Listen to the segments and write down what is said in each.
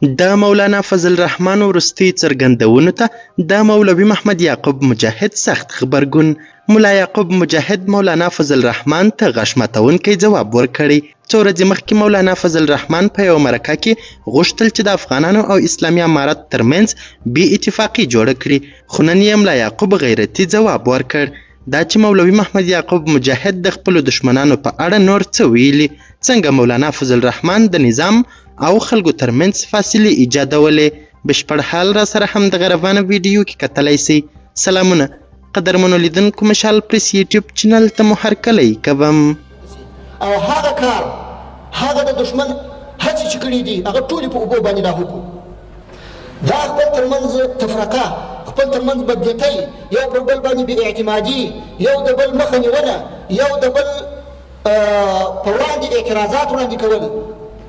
د مولانا فضل الرحمن وروستي څرګندونو ته د مولوي محمد یعقوب مجاهد سخت غبرګون. ملا یعقوب مجاهد مولانا فضل الرحمن ته غش ماتونکی ځواب ورکړی. څو ورځې مخکې مولانا فضل الرحمن په یوه مرکه کې غوښتل چې د افغانانو او اسلامي امارت ترمنځ بې اتفاقي جوړه کړي، خو نن یې ملا یعقوب غیرتي ځواب ورکړ. دا چې مولوي محمد یعقوب مجاهد د خپلو دشمنانو په اړه نور څه ویلي، څنګه مولانا فضل الرحمن د نظام او خلکو ترمنځ فاصلې ایجادولې، بشپړ حال را سره هم د غربانه ویډیو کې کتلی سئ. سلامونه قدرمنو لیدونکو، مشال پریس یوټیوب چینل ته مو هرکلی کوم. او هغه کار هغه د دشمن هڅې چې کړي دي هغه ټولې په اوبو باندې لاهو کړو. دا خپل ترمنځ تفرقه، خپل ترمنځ بدبیتۍ، یو پر بل باندې بې اعتمادي، یو د بل مخه نیونه، یو د بل په وړاندې اعتراضات وړاندې کول،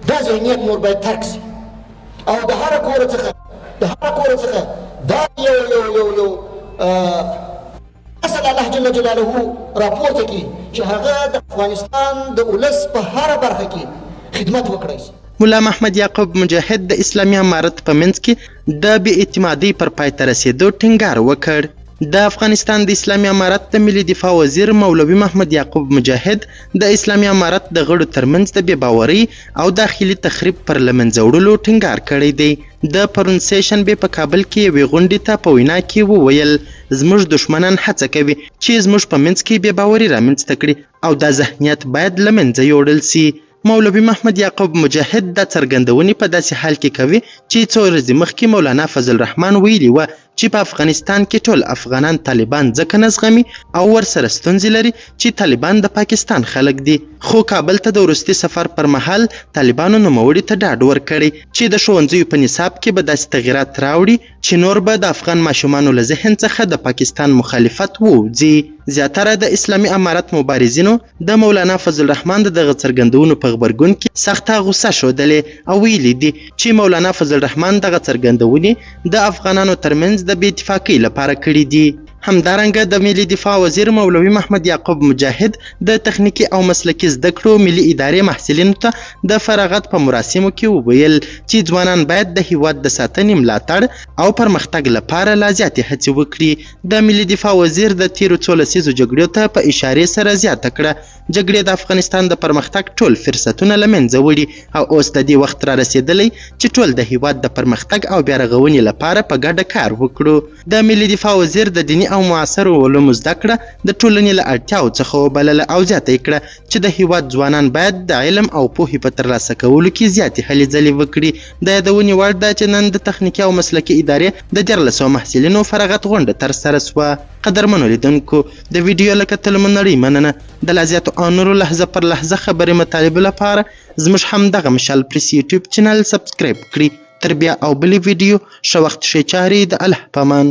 دا ذهنیت نور باید ترک شي. او د هر کور څخه دا یو اصل الله جل جلاله راپورته کړي چې هغه د افغانستان د ولس په هره برخه کې خدمت وکړی شي. ملا محمد یعقوب مجاهد د اسلامي امارت په منځ کې د بې اعتمادۍ پر پای ته رسېدو ټینګار وکړ. د افغانستان د اسلامي امارت د ملي دفاع وزیر مولوي محمد یعقوب مجاهد د اسلامي امارت د غړو ترمنځ د بې باورۍ او داخلي تخریب پر له منځه وړلو ټینګار کړی دی. د پرون سهشنبې په کابل کې یوې غونډې ته په وینا کې وویل زموږ دښمنان هڅه کوي چې زموږ په منځ کې بې باوري رامنځته کړي او دا ذهنیت باید له منځه یوړل سي. مولوي محمد یعقوب مجاهد د څرګندونې په داسې حال کې کوي چې څو ورځې مخکې مولانا فضل الرحمن ویلي وه چې په افغانستان کې ټول افغانان طالبان ځکه نه زغمي او ورسره ستونزې لري چې طالبان د پاکستان خلک دي. خو کابل ته د وروستي سفر پر مهال طالبانو نوموړي ته ډاډ ورکړی چې د ښوونځیو په نصاب کې به داسې تغیرات راوړي چې نور به د افغان ماشومانو له ذهن څخه د پاکستان مخالفت ووځي. زیاتره د اسلامي امارت مبارزینو د مولانا فضل الرحمن دغه څرګندونو په غبرګون کې سخته غوسه ښودلې او ویلي دي چې مولانا فضل الرحمن دغه څرګندونې د افغانانو ترمنځ د بې اتفاقۍ لپاره کړي دي. همدارنګه د ملي دفاع وزیر مولوي محمد یعقوب مجاهد د تخنیکي او مسلکي زده کړو ملي ادارې محصلینو ته د فراغت په مراسمو کې وویل چې ځوانان باید د هیواد د ساتنې ملاتړ او پرمختګ لپاره لا زیاتې هڅې وکړي. د ملي دفاع وزیر د تیرو څو لسیزو جګړو ته په اشارې سره زیاته کړه جګړې د افغانستان د پرمختګ ټول فرصتونه له منځه وړي او اوس د دې وخت را رسېدلی چې ټول د هیواد د پرمختګ او بیا رغونې لپاره په ګډه کار وکړو. د ملي دفاع وزیر د دیني او معاصرو علومو زده کړه د ټولنې له اړتیاو څخه وبلله او زیاته یې کړه چې د هیواد ځوانان باید د علم او پوهې په ترلاسه کولو کې زیاتې هلې ځلې وکړي. د یادونې وړ ده چې نن د تخنیکي او مسلکي ادارې د 1400 محصلینو فراغت غونډه ترسره سوه. قدرمنو لیدونکو، د ویډیو له کتلو مو نړۍ مننه. د لا زیاتو او نورو لحظه پر لحظه خبرې مطالبو لپاره زموږ همدغه مشال پریس یوټیوب چینل سبسکرایب کړئ. تر بیا او بلې ویډیو ښه وخت ښې چارې، د الله په امان.